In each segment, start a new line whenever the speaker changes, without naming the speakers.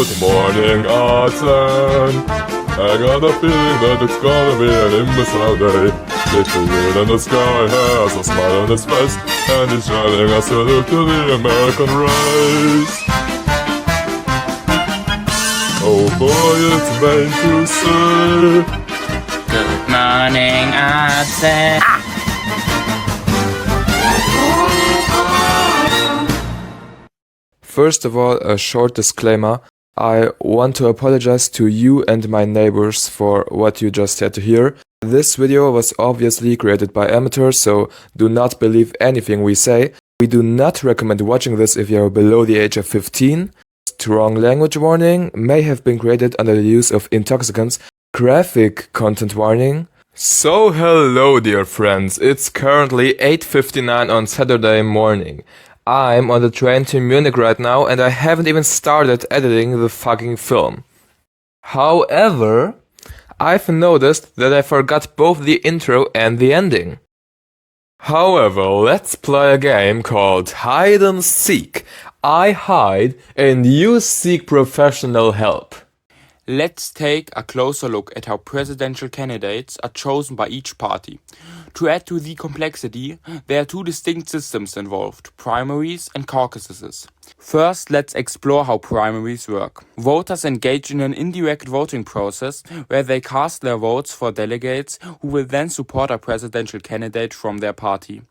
Good morning, Atzen. I got a feeling that it's gonna be an imbecile day. Little weird in the sky has a smile on his face, and he's shining a salute to the American race. Oh boy, it's vain to say.
Good morning, Atzen.
First of all, a short disclaimer. I want to apologize to you and my neighbors for what you just had to hear. This video was obviously created by amateurs, so do not believe anything we say. We do not recommend watching this if you are below the age of 15. Strong language warning may have been created under the use of intoxicants. Graphic content warning. So hello dear friends, it's currently 8:59 on Saturday morning. I'm on the train to Munich right now and I haven't even started editing the fucking film. However, I've noticed that I forgot both the intro and the ending. However, let's play a game called Hide and Seek. I hide and you seek professional help.
Let's take a closer look at how presidential candidates are chosen by each party. To add to the complexity, there are two distinct systems involved, primaries and caucuses. First, let's explore how primaries work. Voters engage in an indirect voting process where they cast their votes for delegates who will then support a presidential candidate from their party.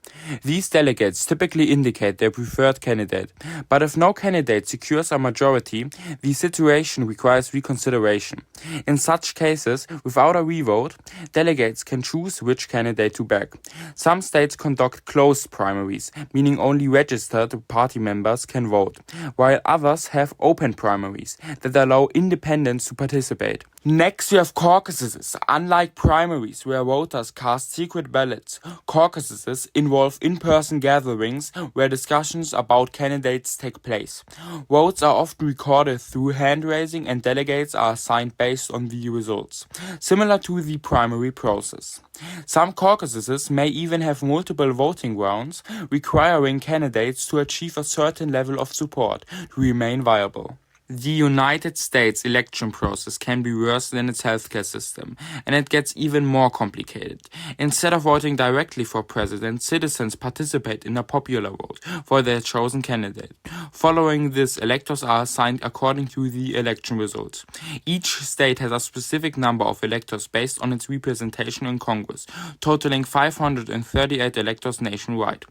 These delegates typically indicate their preferred candidate, but if no candidate secures a majority, the situation requires reconsideration. In such cases, without a revote, delegates can choose which candidate to back. Some states conduct closed primaries, meaning only registered party members can vote, while others have open primaries that allow independents to participate. Next, you have caucuses. Unlike primaries where voters cast secret ballots, caucuses involve in-person gatherings where discussions about candidates take place. Votes are often recorded through hand-raising and delegates are assigned based on the results, similar to the primary process. Some caucuses may even have multiple voting rounds, requiring candidates to achieve a certain level of support to remain viable. The United States election process can be worse than its healthcare system, and it gets even more complicated. Instead of voting directly for president, citizens participate in a popular vote for their chosen candidate. Following this, electors are assigned according to the election results. Each state has a specific number of electors based on its representation in Congress, totaling 538 electors nationwide.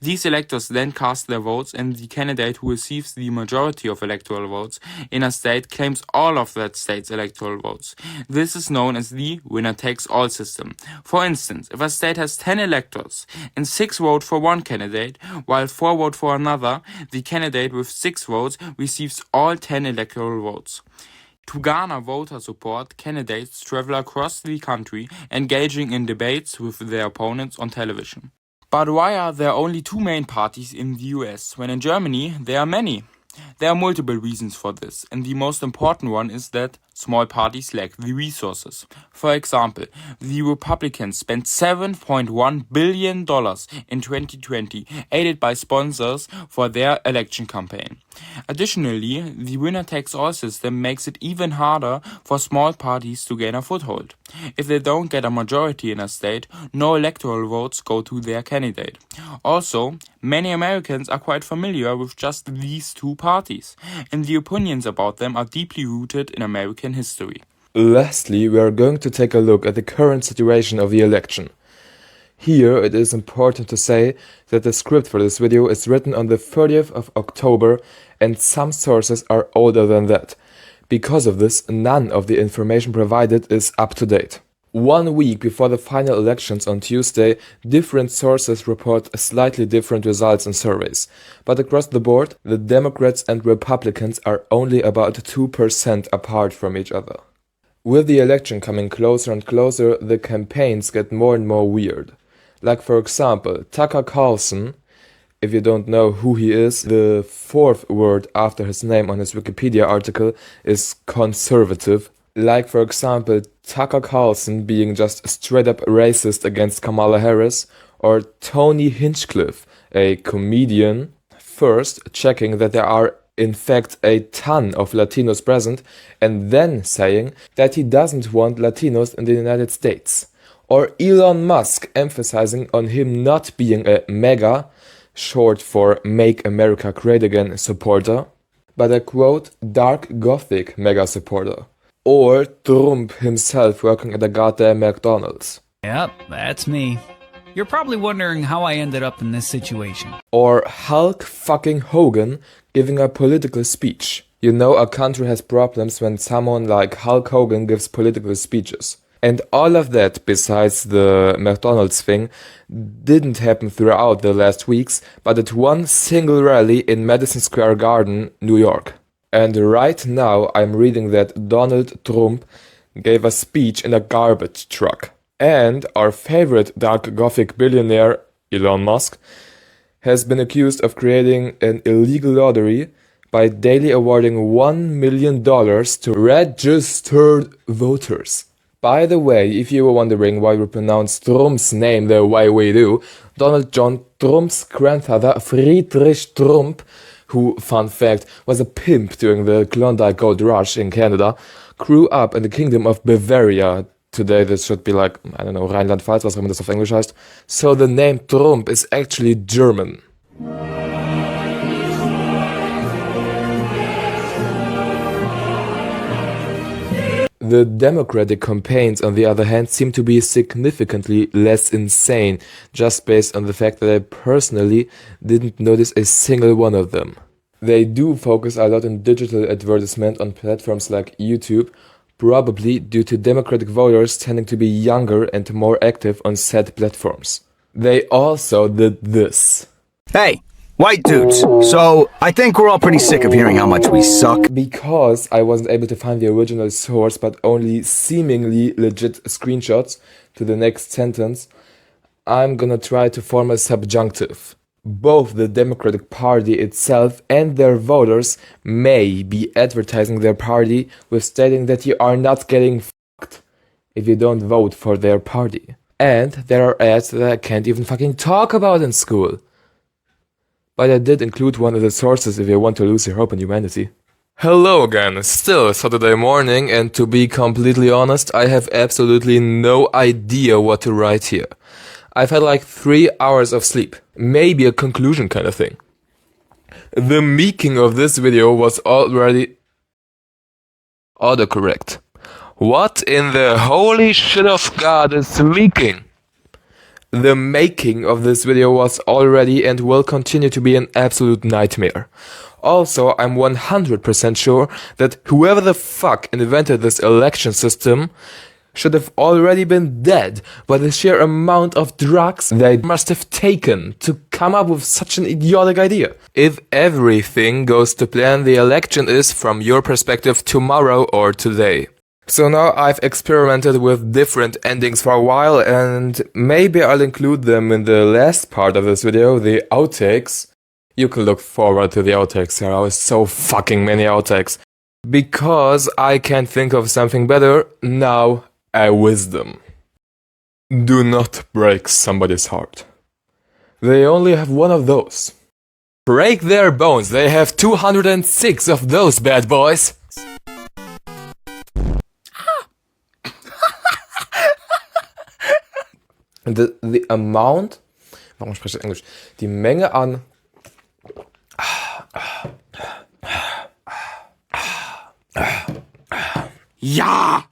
These electors then cast their votes, and the candidate who receives the majority of electoral votes in a state claims all of that state's electoral votes. This is known as the winner-takes-all system. For instance, if a state has 10 electors and 6 vote for one candidate, while 4 vote for another, the candidate with 6 votes receives all 10 electoral votes. To garner voter support, candidates travel across the country, engaging in debates with their opponents on television. But why are there only 2 main parties in the US, when in Germany there are many? There are multiple reasons for this, and the most important one is that small parties lack the resources. For example, the Republicans spent $7.1 billion in 2020, aided by sponsors for their election campaign. Additionally, the winner-takes-all system makes it even harder for small parties to gain a foothold. If they don't get a majority in a state, no electoral votes go to their candidate. Also, many Americans are quite familiar with just these 2 parties, and the opinions about them are deeply rooted in American history.
Lastly, we are going to take a look at the current situation of the election. Here, it is important to say that the script for this video is written on the 30th of October and some sources are older than that. Because of this, none of the information provided is up to date. 1 week before the final elections on Tuesday, different sources report slightly different results in surveys. But across the board, the Democrats and Republicans are only about 2% apart from each other. With the election coming closer and closer, the campaigns get more and more weird. Like for example, Tucker Carlson, if you don't know who he is, the 4th word after his name on his Wikipedia article is conservative. Like for example, Tucker Carlson being just straight up racist against Kamala Harris, or Tony Hinchcliffe, a comedian, first checking that there are in fact a ton of Latinos present, and then saying that he doesn't want Latinos in the United States. Or Elon Musk emphasizing on him not being a MAGA, short for Make America Great Again supporter, but a quote dark gothic MAGA supporter. Or Trump himself working at a goddamn McDonald's.
Yep, that's me. You're probably wondering how I ended up in this situation.
Or Hulk fucking Hogan giving a political speech. You know a country has problems when someone like Hulk Hogan gives political speeches. And all of that, besides the McDonald's thing, didn't happen throughout the last weeks, but at one single rally in Madison Square Garden, New York. And right now I'm reading that Donald Trump gave a speech in a garbage truck. And our favorite dark gothic billionaire, Elon Musk, has been accused of creating an illegal lottery by daily awarding $1 million to registered voters. By the way, if you were wondering why we pronounce Trump's name the way we do, Donald John Trump's grandfather, Friedrich Trump, who, fun fact, was a pimp during the Klondike Gold Rush in Canada, grew up in the Kingdom of Bavaria. Today this should be like, I don't know, Rheinland-Pfalz, was auch immer das auf Englisch heißt. So the name Trump is actually German. The Democratic campaigns, on the other hand, seem to be significantly less insane, just based on the fact that I personally didn't notice a single one of them. They do focus a lot on digital advertisement on platforms like YouTube, probably due to Democratic voters tending to be younger and more active on said platforms. They also did this.
Hey, white dudes. So, I think we're all pretty sick of hearing how much we suck.
Because I wasn't able to find the original source, but only seemingly legit screenshots to the next sentence, I'm gonna try to form a subjunctive. Both the Democratic Party itself and their voters may be advertising their party with stating that you are not getting fucked if you don't vote for their party. And there are ads that I can't even fucking talk about in school. But I did include one of the sources if you want to lose your hope in humanity. Hello again, still Saturday morning, and to be completely honest, I have absolutely no idea what to write here. I've had like 3 hours of sleep. Maybe a conclusion kind of thing. The making of this video was already autocorrect. What in the holy shit of God is leaking? The making of this video was already and will continue to be an absolute nightmare. Also, I'm 100% sure that whoever the fuck invented this election system should have already been dead by the sheer amount of drugs they must have taken to come up with such an idiotic idea. If everything goes to plan, the election is, from your perspective, tomorrow or today. So now I've experimented with different endings for a while, and maybe I'll include them in the last part of this video, the outtakes. You can look forward to the outtakes, there are so fucking many outtakes. Because I can't think of something better, now a wisdom. Do not break somebody's heart. They only have one of those. Break their bones, they have 206 of those bad boys. The amount, warum spreche ich Englisch? Die Menge an
Ja!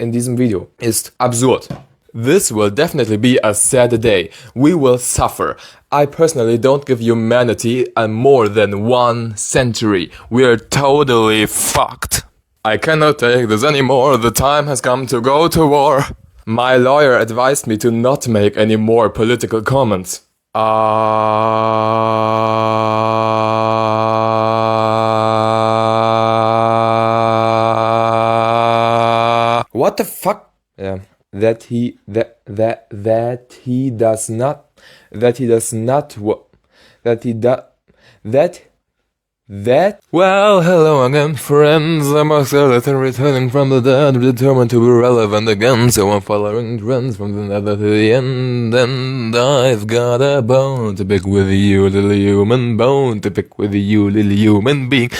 in diesem Video ist absurd. This will definitely be a sad day. We will suffer. I personally don't give humanity a more than 1 century. We're totally fucked. I cannot take this anymore. The time has come to go to war. My lawyer advised me to not make any more political comments. What the fuck? Yeah. That he does not That? Well, hello again, friends. I'm a skeleton returning from the dead, determined to be relevant again. So I'm following trends from the nether to the end. And I've got a bone to pick with you, little human bone to pick with you, little human being.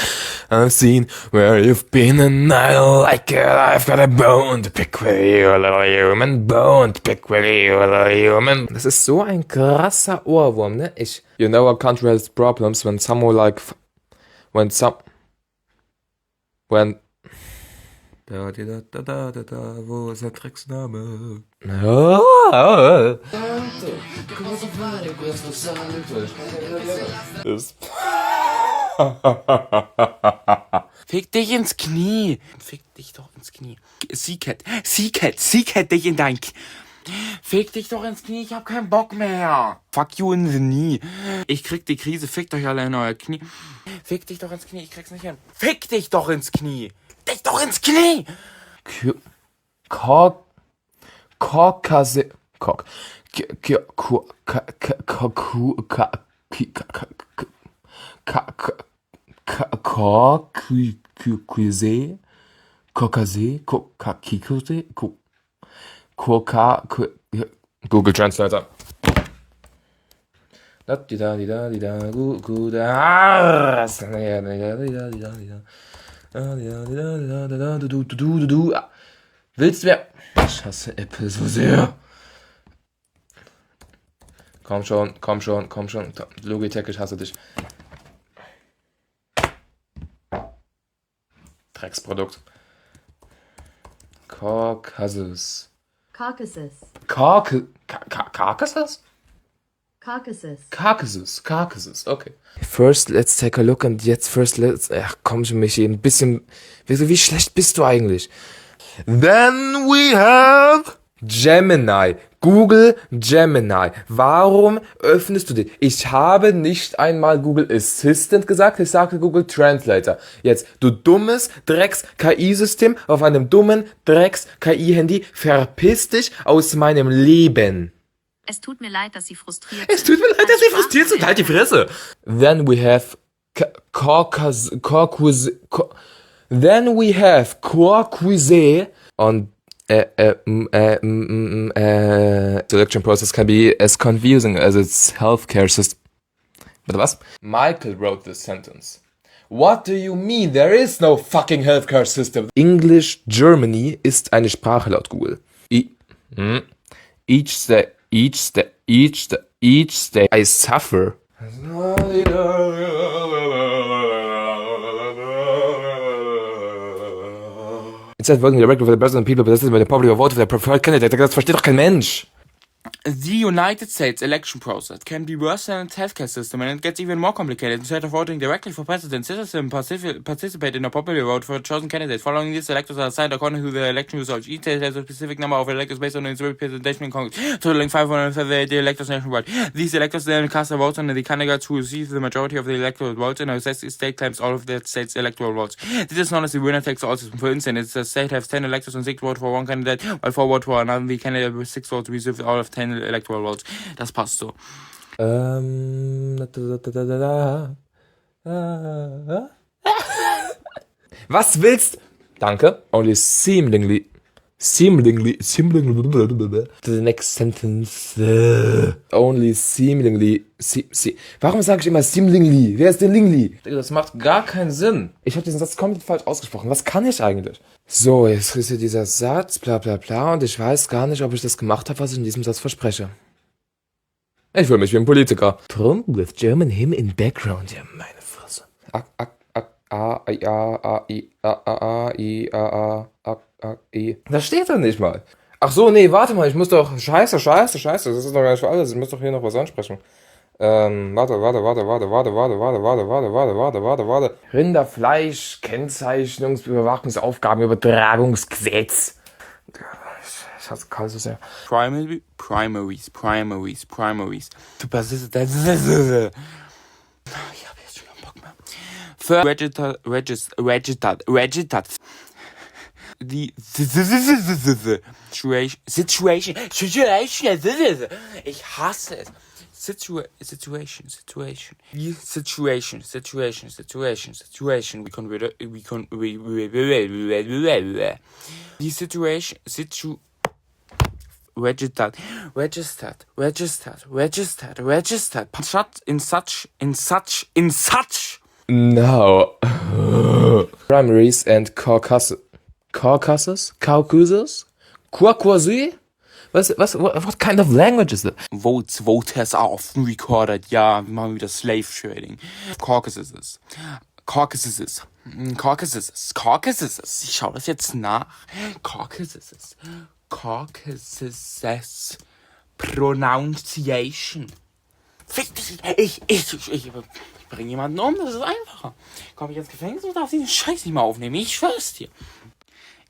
I've seen where you've been and I like it. I've got a bone to pick with you, little human bone to pick with you, little human. Das ist so ein krasser Ohrwurm, ne? You know our country has problems when someone like... When wo ist der Drecksname?
Fick dich ins Knie. Fick dich doch ins Knie. Seacat, dich in dein Knie. Fick dich doch ins Knie, ich hab keinen Bock mehr. Fuck you in the knee. Ich krieg die Krise, fickt euch alle in euer Knie. Fick dich doch ins Knie, ich krieg's nicht hin. Fick dich doch ins Knie. Dich doch ins Knie.
Google Translator. Willst du mehr? Ich hasse Apple so sehr. Komm schon. Logitech, ich hasse dich. Drecksprodukt. Caucasus. Caucasus, okay. First, let's take a look and jetzt ach komm schon, Michi, ein bisschen, wie schlecht bist du eigentlich? Then we have Gemini. Google Gemini. Warum öffnest du den? Ich habe nicht einmal Google Assistant gesagt, ich sagte Google Translator. Jetzt, du dummes Drecks-KI-System auf einem dummen Drecks-KI-Handy, verpiss dich aus meinem Leben.
Es tut mir leid, dass Sie frustriert
sind. Halt die Fresse. Then we have Then we have Corcuise on selection process can be as confusing as its healthcare system. Bitte was? Michael wrote this sentence. What do you mean? There is no fucking healthcare system. English Germany ist eine Sprache laut Google. Each day I suffer. Instead of working directly for the president people, but this is the popular vote for their preferred candidate. Das versteht doch kein Mensch.
The United States election process can be worse than its healthcare system, and it gets even more complicated. Instead of voting directly for president, citizens participate in a popular vote for a chosen candidate. Following this, electors are assigned according to the election results. Each state has a specific number of electors based on its representation in Congress, totaling 538 electors nationwide. These electors then cast their votes on the candidates who receive the majority of the electoral votes, and a state claims all of that state's electoral votes. This is known as the winner-takes-all system. For instance, a state has 10 electors and 6 votes for one candidate, while 4 votes for another. The candidate with 6 votes receives all of 10 electoral votes. Das passt so.
Was willst? Danke. Only seemingly to the next sentence. Only seemingly. Warum sage ich immer seemingly? Wer ist denn Lingli? Das macht gar keinen Sinn. Ich habe diesen Satz komplett falsch ausgesprochen. Was kann ich eigentlich? So, jetzt ist hier dieser Satz, bla bla bla, und ich weiß gar nicht, ob ich das gemacht habe, was ich in diesem Satz verspreche. Ich fühle mich wie ein Politiker. Trump with German hymn in background. Ja, meine Fresse. Das steht da nicht mal. Ach so, nee, warte mal, ich muss doch... Scheiße, das ist doch gar nicht für alles. Ich muss doch hier noch was ansprechen. Warte. Rinderfleisch, Kennzeichnungsüberwachungsaufgabenübertragungsgesetz. Ich hasse Karl so sehr.
Primaries. Du persistent. Ich hab jetzt schon keinen Bock mehr. Registered. The situation. Ich hasse es. situation. Registered.
Now. Primaries and Caucasus? Caucasus? Caucasus? What kind of language is that?
Voters are often recorded. Ja, wir machen wieder Slave Trading. Caucasus. Ich schau das jetzt nach. Caucasus. Pronunciation. Fick dich. Ich bring jemanden um, das ist einfacher. Komm ich ins Gefängnis und darf den Scheiß nicht mehr aufnehmen. Ich schwör's dir.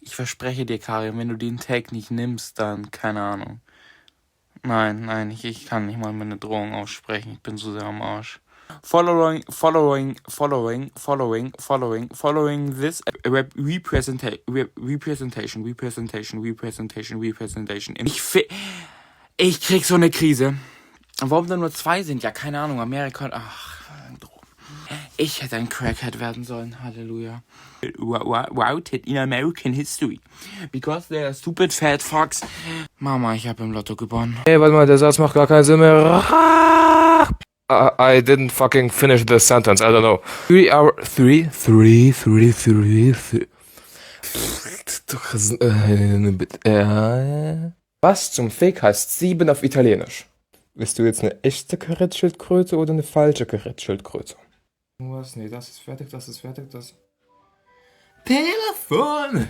Ich verspreche dir, Karin, wenn du den Tag nicht nimmst, dann, keine Ahnung. Nein, ich kann nicht mal meine Drohung aussprechen. Ich bin so sehr am Arsch. Following this representation. Ich krieg so eine Krise. Warum da nur 2 sind? Ja, keine Ahnung. Amerika. Ach, ich hätte ein Crackhead werden sollen. Halleluja. Routed in American history. Because they are stupid fat fucks. Mama, ich habe im Lotto gewonnen.
Hey, warte mal, der Satz macht gar keinen Sinn mehr. I didn't fucking finish the sentence. I don't know. 3 hour... 3? Was zum Fick heißt 7 auf Italienisch? Bist du jetzt eine echte Karettschildkröte oder eine falsche Karettschildkröte? Was? Nee, das ist fertig. Telefon!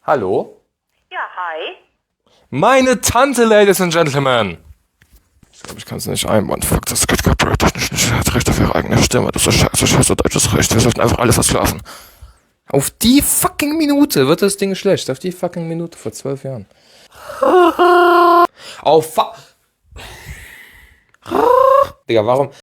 Hallo?
Ja, hi.
Meine Tante, Ladies and Gentlemen! Ich glaube, ich kann es nicht einbauen. Fuck, das geht copyright-technisch nicht. Er hat Recht auf ihre eigene Stimme. Das ist scheiße deutsches Recht. Wir sollten einfach alle versklaven. Auf die fucking Minute wird das Ding schlecht. Auf die fucking Minute vor 12 Jahren. Digga, warum?